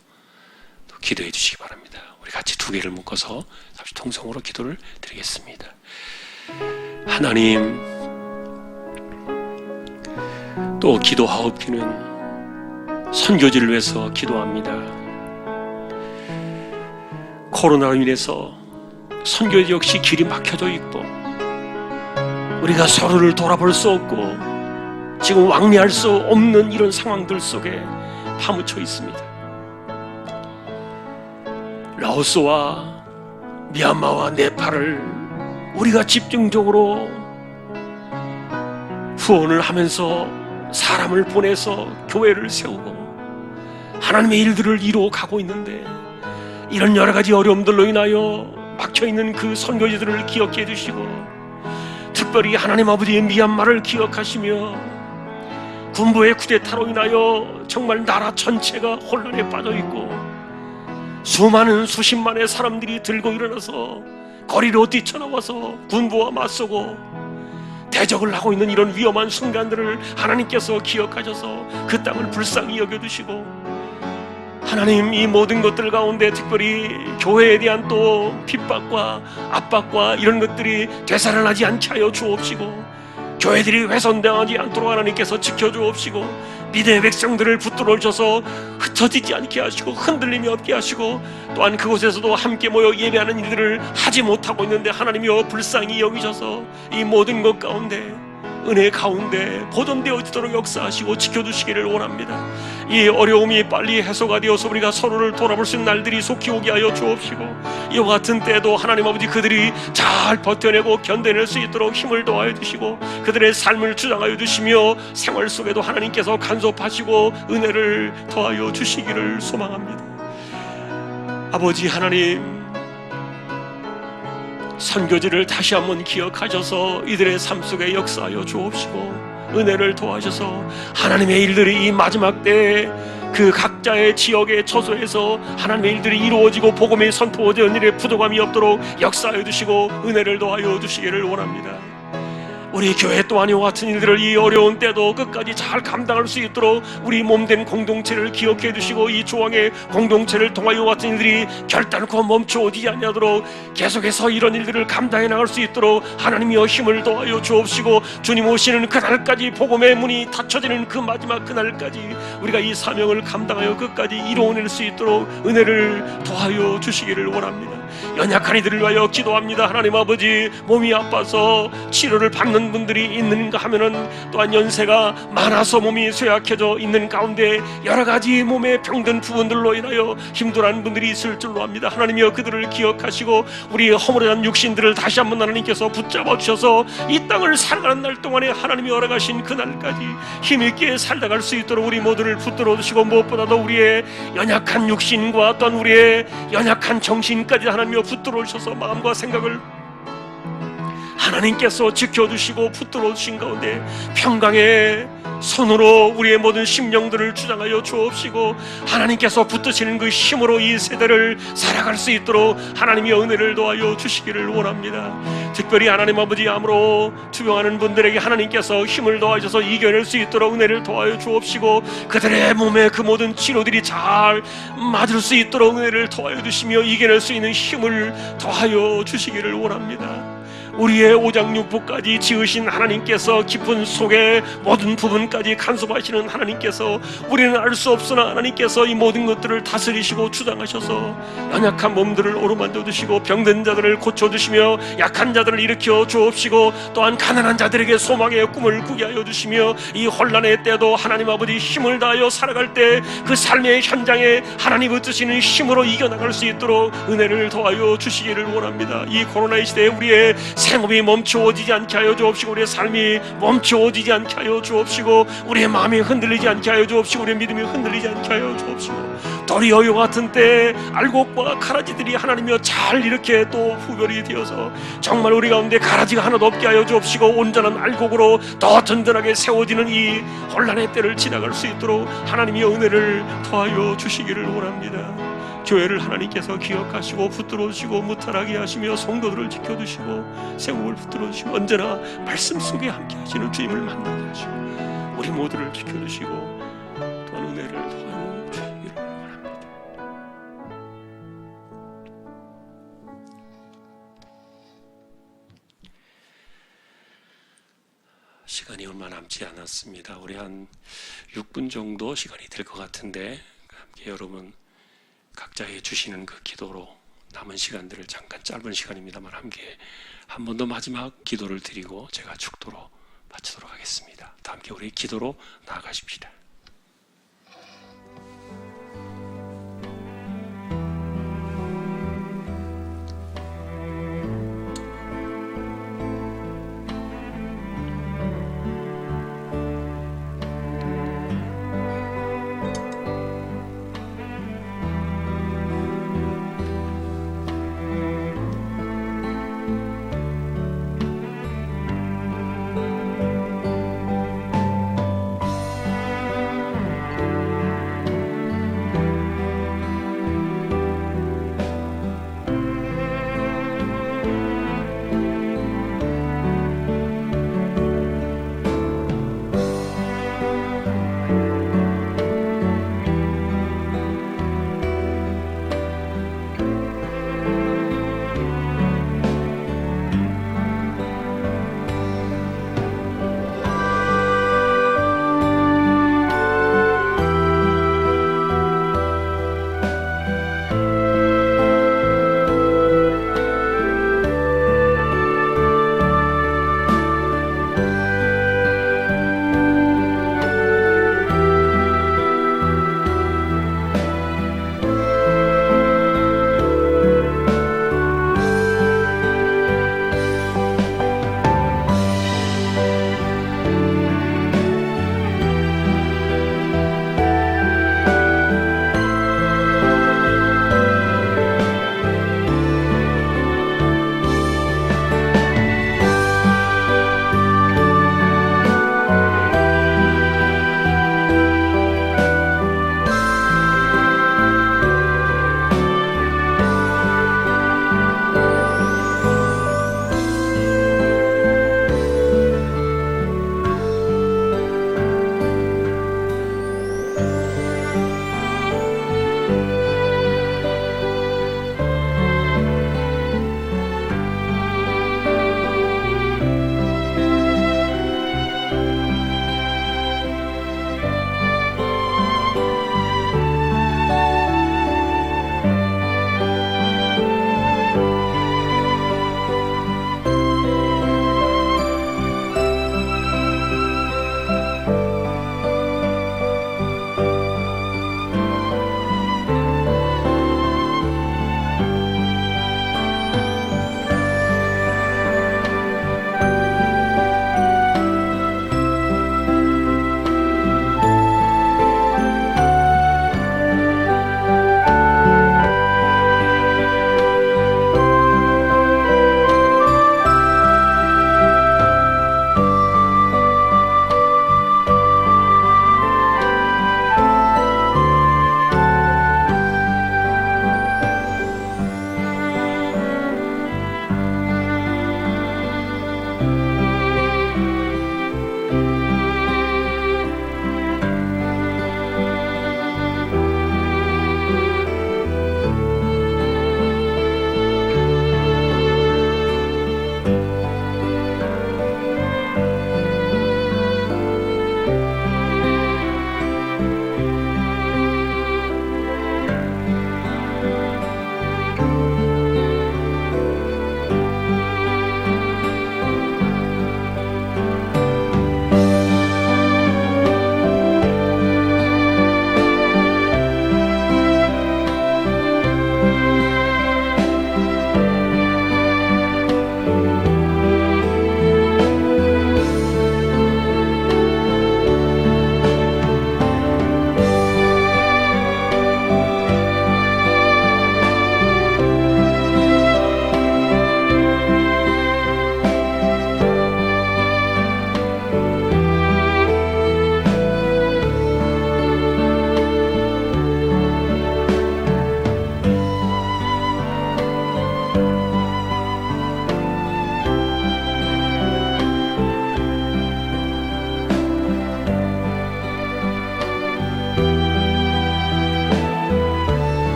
또 기도해 주시기 바랍니다. 우리 같이 두 개를 묶어서 통성으로 기도를 드리겠습니다. 하나님, 또 기도하옵기는 선교지를 위해서 기도합니다. 코로나로 인해서 선교지 역시 길이 막혀져 있고, 우리가 서로를 돌아볼 수 없고 지금 왕래할 수 없는 이런 상황들 속에 파묻혀 있습니다. 라오스와 미얀마와 네팔을 우리가 집중적으로 후원을 하면서 사람을 보내서 교회를 세우고 하나님의 일들을 이루어 가고 있는데, 이런 여러 가지 어려움들로 인하여 막혀있는 그 선교지들을 기억해 주시고, 특별히 하나님 아버지의 미얀마를 기억하시며, 군부의 쿠데타로 인하여 정말 나라 전체가 혼란에 빠져 있고 수많은 수십만의 사람들이 들고 일어나서 거리로 뛰쳐나와서 군부와 맞서고 대적을 하고 있는 이런 위험한 순간들을 하나님께서 기억하셔서 그 땅을 불쌍히 여겨주시고, 하나님, 이 모든 것들 가운데 특별히 교회에 대한 또 핍박과 압박과 이런 것들이 되살아나지 않게 하여 주옵시고, 교회들이 훼손당하지 않도록 하나님께서 지켜주옵시고, 믿음의 백성들을 붙들어 주셔서 흩어지지 않게 하시고 흔들림이 없게 하시고, 또한 그곳에서도 함께 모여 예배하는 일들을 하지 못하고 있는데 하나님이여 불쌍히 여기셔서 이 모든 것 가운데 은혜 가운데 보존되어지도록 역사하시고 지켜주시기를 원합니다. 이 어려움이 빨리 해소가 되어서 우리가 서로를 돌아볼 수 있는 날들이 속히 오게 하여 주옵시고, 이와 같은 때에도 하나님 아버지 그들이 잘 버텨내고 견뎌낼 수 있도록 힘을 더하여 주시고, 그들의 삶을 주장하여 주시며 생활 속에도 하나님께서 간섭하시고 은혜를 더하여 주시기를 소망합니다. 아버지 하나님, 선교지를 다시 한번 기억하셔서 이들의 삶 속에 역사하여 주옵시고 은혜를 도와셔서 하나님의 일들이 이 마지막 때에 그 각자의 지역의 처소에서 하나님의 일들이 이루어지고 복음이 선포되는 일에 부족함이 없도록 역사하여 주시고 은혜를 도와여 주시기를 원합니다. 우리 교회 또한 이와 같은 일들을 이 어려운 때도 끝까지 잘 감당할 수 있도록 우리 몸된 공동체를 기억해 주시고 이 조항의 공동체를 통하여 이와 같은 일들이 결단코 멈춰오지 아니하도록 계속해서 이런 일들을 감당해 나갈 수 있도록 하나님이여 힘을 도와여 주옵시고 주님 오시는 그날까지 복음의 문이 닫혀지는 그 마지막 그날까지 우리가 이 사명을 감당하여 끝까지 이루어낼 수 있도록 은혜를 도와여 주시기를 원합니다. 연약한 이들을 위하여 기도합니다. 하나님 아버지, 몸이 아파서 치료를 받는 분들이 있는가 하면은 또한 연세가 많아서 몸이 쇠약해져 있는 가운데 여러 가지 몸에 병든 부분들로 인하여 힘들어하는 분들이 있을 줄로 압니다. 하나님이여 그들을 기억하시고 우리 허물어진 육신들을 다시 한번 하나님께서 붙잡아 주셔서 이 땅을 살아가는 날 동안에 하나님이 허락하신 그날까지 힘있게 살아갈 수 있도록 우리 모두를 붙들어 주시고 무엇보다도 우리의 연약한 육신과 또한 우리의 연약한 정신까지 하나님이여 붙들어 주셔서 마음과 생각을 하나님께서 지켜주시고 붙들어 주신 가운데 평강의 손으로 우리의 모든 심령들을 주장하여 주옵시고 하나님께서 붙드시는 그 힘으로 이 세대를 살아갈 수 있도록 하나님의 은혜를 도와여 주시기를 원합니다. 특별히 하나님 아버지 암으로 투병하는 분들에게 하나님께서 힘을 도와주셔서 이겨낼 수 있도록 은혜를 도와여 주옵시고 그들의 몸에 그 모든 치료들이 잘 맞을 수 있도록 은혜를 도와여 주시며 이겨낼 수 있는 힘을 도와여 주시기를 원합니다. 우리의 오장육부까지 지으신 하나님께서 깊은 속의 모든 부분까지 간섭하시는 하나님께서 우리는 알 수 없으나 하나님께서 이 모든 것들을 다스리시고 주장하셔서 연약한 몸들을 오르만져 주시고 병든 자들을 고쳐주시며 약한 자들을 일으켜 주옵시고 또한 가난한 자들에게 소망의 꿈을 꾸게 하여 주시며 이 혼란의 때도 하나님 아버지 힘을 다하여 살아갈 때 그 삶의 현장에 하나님 붙드시는 힘으로 이겨나갈 수 있도록 은혜를 도와여 주시기를 원합니다. 이 코로나의 시대에 우리의 생업이 멈춰오지 않게 하여 주옵시고 우리의 삶이 멈춰오지 않게 하여 주옵시고 우리의 마음이 흔들리지 않게 하여 주옵시고 우리의 믿음이 흔들리지 않게 하여 주옵시고 도리어 요 같은 때에 알곡과 가라지들이 하나님이여 잘 이렇게 또 후별이 되어서 정말 우리 가운데 가라지가 하나도 없게 하여 주옵시고 온전한 알곡으로 더 든든하게 세워지는 이 혼란의 때를 지나갈 수 있도록 하나님의 은혜를 더하여 주시기를 원합니다. 교회를 하나님께서 기억하시고 붙들어주시고 무탈하게 하시며 성도들을 지켜주시고 세국을 붙들어주시고 언제나 말씀 속에 함께 하시는 주님을 만나게 하시고 우리 모두를 지켜주시고 또한 은혜를 더하여 주시기를 원합니다. 시간이 얼마 남지 않았습니다. 우리 한 6분 정도 시간이 될 것 같은데 함께 여러분 각자 해주시는 그 기도로 남은 시간들을 잠깐 짧은 시간입니다만 함께 한 번 더 마지막 기도를 드리고 제가 축도로 마치도록 하겠습니다. 다 함께 우리 기도로 나아가십시다.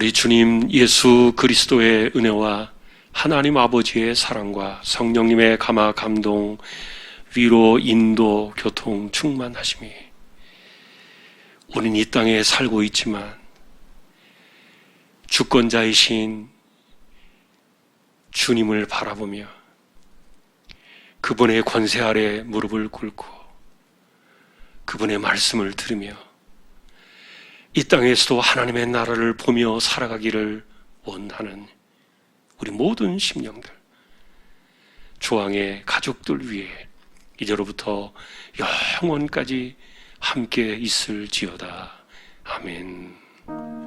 우리 주님 예수 그리스도의 은혜와 하나님 아버지의 사랑과 성령님의 감화 감동, 위로, 인도, 교통, 충만하심이 우린 이 땅에 살고 있지만 주권자이신 주님을 바라보며 그분의 권세 아래 무릎을 꿇고 그분의 말씀을 들으며 이 땅에서도 하나님의 나라를 보며 살아가기를 원하는 우리 모든 심령들, 조항의 가족들 위해 이제로부터 영원까지 함께 있을지어다. 아멘.